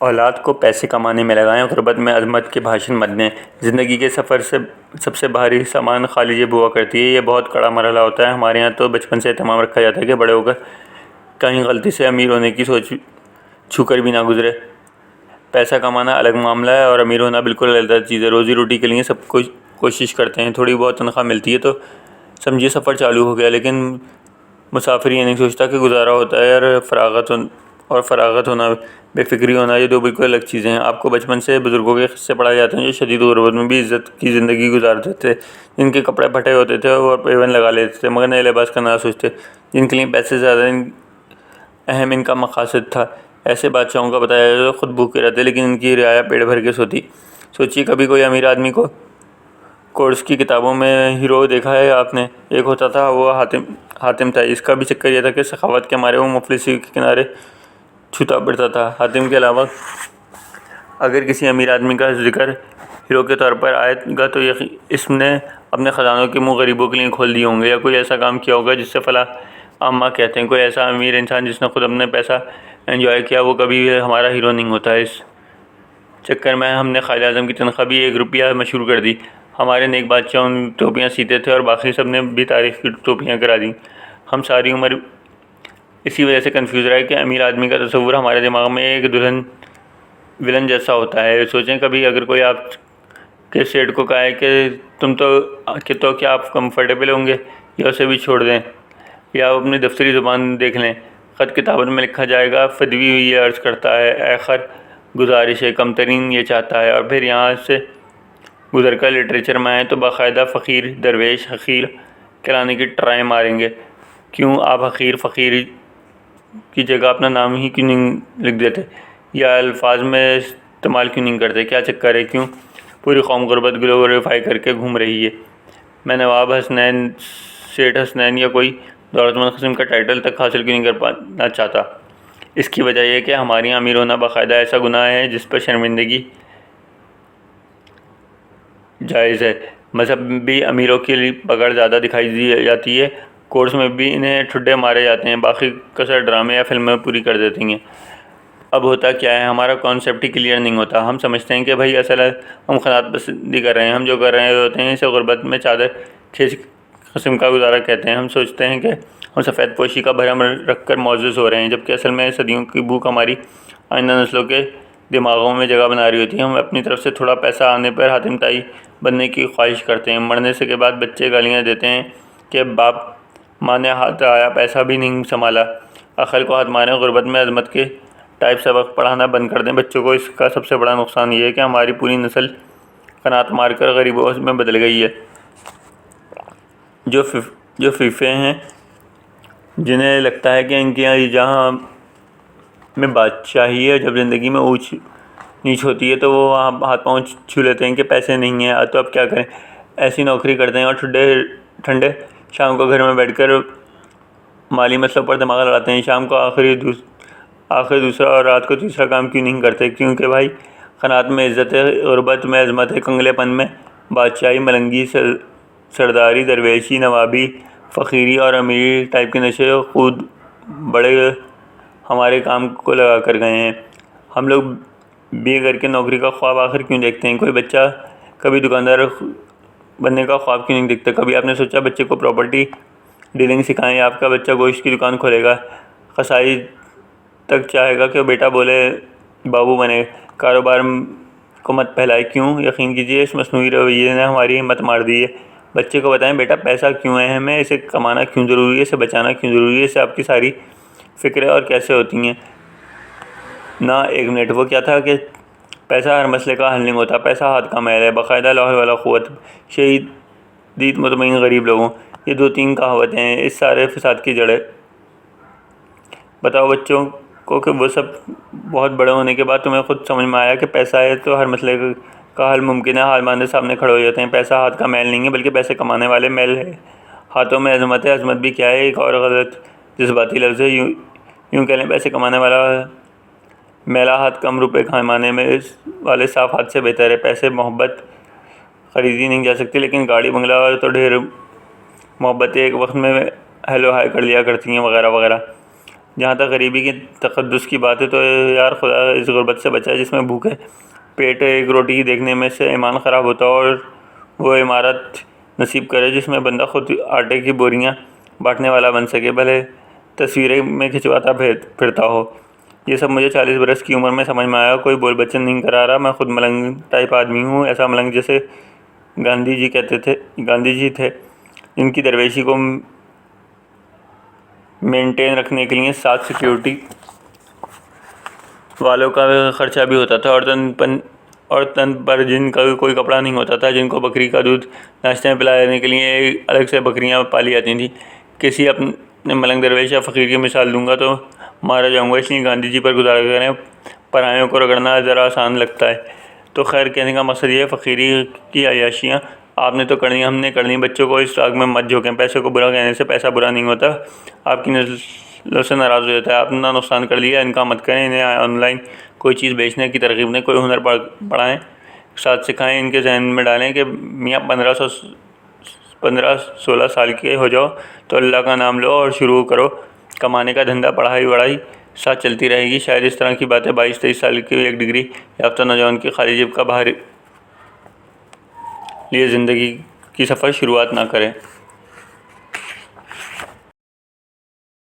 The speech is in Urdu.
اولاد کو پیسے کمانے میں لگائیں، غربت میں عظمت کے بھاشن مت دیں۔ زندگی کے سفر سے سب سے بھاری سامان خالی جیب ہوا کرتی ہے۔ یہ بہت کڑا مرحلہ ہوتا ہے۔ ہمارے یہاں تو بچپن سے اہتمام رکھا جاتا ہے کہ بڑے ہو کر کہیں غلطی سے امیر ہونے کی سوچ چھو کر بھی نہ گزرے۔ پیسہ کمانا الگ معاملہ ہے اور امیر ہونا بالکل الگ چیز ہے۔ روزی روٹی کے لیے سب کچھ کوشش کرتے ہیں، تھوڑی بہت تنخواہ ملتی ہے تو سمجھیے سفر چالو ہو گیا، لیکن مسافر یہ نہیں سوچتا کہ گزارا ہوتا ہے اور فراغت ہونا، بے فکری ہونا، یہ دو بالکل الگ چیزیں ہیں۔ آپ کو بچپن سے بزرگوں کے قصے پڑھائے جاتے ہیں جو شدید غربت میں بھی عزت کی زندگی گزارتے تھے، جن کے کپڑے پھٹے ہوتے تھے اور پیون لگا لیتے تھے مگر نئے لباس کا نہ سوچتے، جن کے لیے پیسے سے زیادہ اہم ان کا مقاصد تھا۔ ایسے بادشاہوں کا بتایا جائے تو خود بھوکے رہتے لیکن ان کی رعایا پیٹ بھر کے سوتی۔ سوچیے کبھی کوئی امیر آدمی کو کورس کی کتابوں میں ہیرو دیکھا ہے آپ نے؟ ایک ہوتا تھا، وہ حاتم تھا۔ اس کا بھی چکر یہ تھا کہ سخاوت کے مارے وہ مفلسی کے کنارے چھوتا پڑتا تھا۔ حاتم کے علاوہ اگر کسی امیر آدمی کا ذکر ہیرو کے طور پر آئے گا تو اس نے اپنے خزانوں کے منہ غریبوں کے لیے کھول دیے ہوں گے، یا کوئی ایسا کام کیا ہوگا جس سے فلاح عامہ کہتے ہیں۔ کوئی ایسا امیر انسان جس نے خود اپنے پیسہ انجوائے کیا، وہ کبھی بھی ہمارا ہیرو نہیں ہوتا۔ اس چکر میں ہم نے قائد اعظم کی تنخواہ بھی 1 روپیہ مشہور کر دی۔ ہمارے نیک بادشاہ ٹوپیاں سیتے تھے اور باقی سب نے بھی تاریخ کی ٹوپیاں کرا دیں۔ ہم ساری عمر اسی وجہ سے کنفیوز رہے کہ امیر آدمی کا تصور ہمارے دماغ میں ایک ولن جیسا ہوتا ہے۔ سوچیں کبھی اگر کوئی آپ کے سیٹ کو کہے کہ کیا آپ کمفرٹیبل ہوں گے، یا اسے بھی چھوڑ دیں، یا اپنی دفتری زبان دیکھ لیں۔ خط کتابت میں لکھا جائے گا، فدوی یہ عرض کرتا ہے، اے خر گزارش ہے، کم ترین یہ چاہتا ہے، اور پھر یہاں سے گزر کر لٹریچر میں آئیں تو باقاعدہ فقیر درویش حقیر کہلانے کی ٹرائیں ماریں گے۔ کیوں آپ حقیر فقیر کی جگہ اپنا نام ہی کیوں نہیں لکھ دیتے، یا الفاظ میں استعمال کیوں نہیں کرتے؟ کیا چکر ہے؟ کیوں پوری قوم غربت گلوریفائی کر کے گھوم رہی ہے؟ میں نواب حسنین، سیٹھ حسنین یا کوئی دولت مند قسم کا ٹائٹل تک حاصل کیوں نہیں کر پانا چاہتا؟ اس کی وجہ یہ کہ ہمارے یہاں امیر ہونا باقاعدہ ایسا گناہ ہے جس پر شرمندگی جائز ہے۔ مذہبی امیروں کے لیے پگڑ زیادہ دکھائی دی جاتی ہے، کورس میں بھی انہیں ٹھڈے مارے جاتے ہیں، باقی کسر ڈرامے یا فلمیں پوری کر دیتی ہیں۔ اب ہوتا کیا ہے، ہمارا کانسیپٹ ہی کلیئر نہیں ہوتا۔ ہم سمجھتے ہیں کہ بھائی اصل ہم قناعت پسندی کر رہے ہیں، ہم جو کر رہے ہوتے ہیں اسے غربت میں چادر کھینچ قسم کا گزارا کہتے ہیں۔ ہم سوچتے ہیں کہ ہم سفید پوشی کا بھرم رکھ کر معزز ہو رہے ہیں، جبکہ اصل میں صدیوں کی بھوک ہماری آئندہ نسلوں کے دماغوں میں جگہ بنا رہی ہوتی ہے۔ ہم اپنی طرف سے تھوڑا پیسہ آنے پر حاتم تائی بننے کی خواہش کرتے ہیں، مرنے کے بعد بچے گالیاں دیتے ہیں کہ باپ ماں نے ہاتھ آیا پیسہ بھی نہیں سنبھالا۔ عقل کو ہاتھ ماریں، غربت میں عظمت کے ٹائپ سبق پڑھانا بند کر دیں بچوں کو۔ اس کا سب سے بڑا نقصان یہ ہے کہ ہماری پوری نسل قناعت مار کر غریبوں میں بدل گئی ہے۔ جو فیفے ہیں، جنہیں لگتا ہے کہ ان کے جہاں میں بادشاہی ہے، جب زندگی میں اونچ نیچ ہوتی ہے تو وہ وہاں ہاتھ پاؤں چھو لیتے ہیں کہ پیسے نہیں ہیں تو اب کیا کریں، ایسی نوکری کرتے ہیں، اور ٹھنڈے شام کو گھر میں بیٹھ کر مالی مسئلوں پر دماغ لڑاتے ہیں۔ شام کو آخر دوسرا اور رات کو تیسرا کام کیوں نہیں کرتے؟ کیونکہ بھائی قناعت میں عزت ہے، غربت میں عظمت ہے، کنگلے پن میں بادشاہی، ملنگی، سرداری، درویشی، نوابی، فقیری اور امیری ٹائپ کے نشے خود بڑے ہمارے کام کو لگا کر گئے ہیں۔ ہم لوگ بی اے کر کے نوکری کا خواب آخر کیوں دیکھتے ہیں؟ کوئی بچہ کبھی دکاندار بننے کا خواب کیوں نہیں دیکھتا؟ کبھی آپ نے سوچا بچے کو پراپرٹی ڈیلنگ سکھائیں؟ آپ کا بچہ گوشت کی دکان کھولے گا، قصائی تک چاہے گا کہ بیٹا بولے بابو بنے۔ کاروبار کو مت پھیلائے۔ کیوں؟ یقین کیجیے اس مصنوعی رویے نے ہماری ہمت مار دی ہے۔ بچے کو بتائیں بیٹا پیسہ کیوں اہم ہے، اسے کمانا کیوں ضروری ہے، اسے بچانا کیوں ضروری ہے، اس سے آپ کی ساری فکریں اور کیسے ہوتی ہیں۔ نہ ایک منٹ، وہ کیا تھا کہ پیسہ ہر مسئلے کا حل نہیں ہوتا، پیسہ ہاتھ کا میل ہے، باقاعدہ لا حول ولا قوت، شدید مطمئن غریب لوگوں، یہ 2-3 کہاوتیں ہیں اس سارے فساد کی جڑیں۔ بتاؤ بچوں کو کہ وہ سب بہت بڑے ہونے کے بعد تمہیں خود سمجھ میں آیا کہ پیسہ ہے تو ہر مسئلے کا حل ممکن ہے، حال ماندے سامنے کھڑے ہو جاتے ہیں۔ پیسہ ہاتھ کا میل نہیں ہے بلکہ پیسے کمانے والے میل ہے۔ ہاتھوں میں عظمت ہے، عظمت بھی کیا ہے، ایک اور غلط جذباتی لفظ ہے۔ یوں کہہ لیں پیسے کمانے والا میلا ہاتھ کم روپے کمانے والے صاف ہاتھ سے بہتر ہے۔ پیسے محبت خریدی نہیں جا سکتی، لیکن گاڑی بنگلہ اور تو ڈھیر محبتیں ایک وقت میں ہیلو ہائی کر لیا کرتی ہیں، وغیرہ وغیرہ۔ جہاں تک غریبی کی تقدس کی بات ہے تو یار خدا اس غربت سے بچائے جس میں بھوکے پیٹ ایک روٹی کی دیکھنے میں سے ایمان خراب ہوتا اور وہ عمارت نصیب کرے جس میں بندہ خود آٹے کی بوریاں بانٹنے والا بن سکے، بھلے تصویریں میں کھنچواتا پھرتا ہو۔ یہ سب مجھے 40 برس کی عمر میں سمجھ میں آیا۔ کوئی بول بچن نہیں کرا رہا، میں خود ملنگ ٹائپ آدمی ہوں، ایسا ملنگ جیسے گاندھی جی تھے، جن کی درویشی کو مینٹین رکھنے کے لیے 7 سیکیورٹی والوں کا خرچہ بھی ہوتا تھا، اور تن پر جن کا کوئی کپڑا نہیں ہوتا تھا، جن کو بکری کا دودھ ناشتے میں پلانے کے لیے الگ سے بکریاں پالی جاتی تھیں۔ کسی اپنے ملنگ درویش یا فقیر کی مثال دوں گا تو مارا جاؤں گا، اس لیے گاندھی جی پر گزارا کریں، پرایوں کو رگڑنا ذرا آسان لگتا ہے۔ تو خیر کہنے کا مقصد یہ ہے، فقیری کی عیاشیاں آپ نے تو کرنی، ہم نے کرنی، بچوں کو اس راگ میں مت جھوکیں۔ پیسے کو برا کہنے سے پیسہ برا نہیں ہوتا، آپ کی نسلوں سے ناراض ہو جاتا ہے۔ آپ نے نقصان کر لیا، ان کا مت کریں، انہیں آن لائن کوئی چیز بیچنے کی ترغیب دیں، کوئی ہنر پڑھائیں، ساتھ سکھائیں، ان کے ذہن میں ڈالیں کہ میاں 15-16 سال کے ہو جاؤ تو اللہ کا نام لو اور شروع کرو کمانے کا دھندا، پڑھائی وڑھائی ساتھ چلتی رہے گی۔ شاید اس طرح کی باتیں 22-23 سال کے ایک ڈگری یافتہ نوجوان کی خالی جیب کا باہر لیے زندگی کی سفر شروعات نہ کریں۔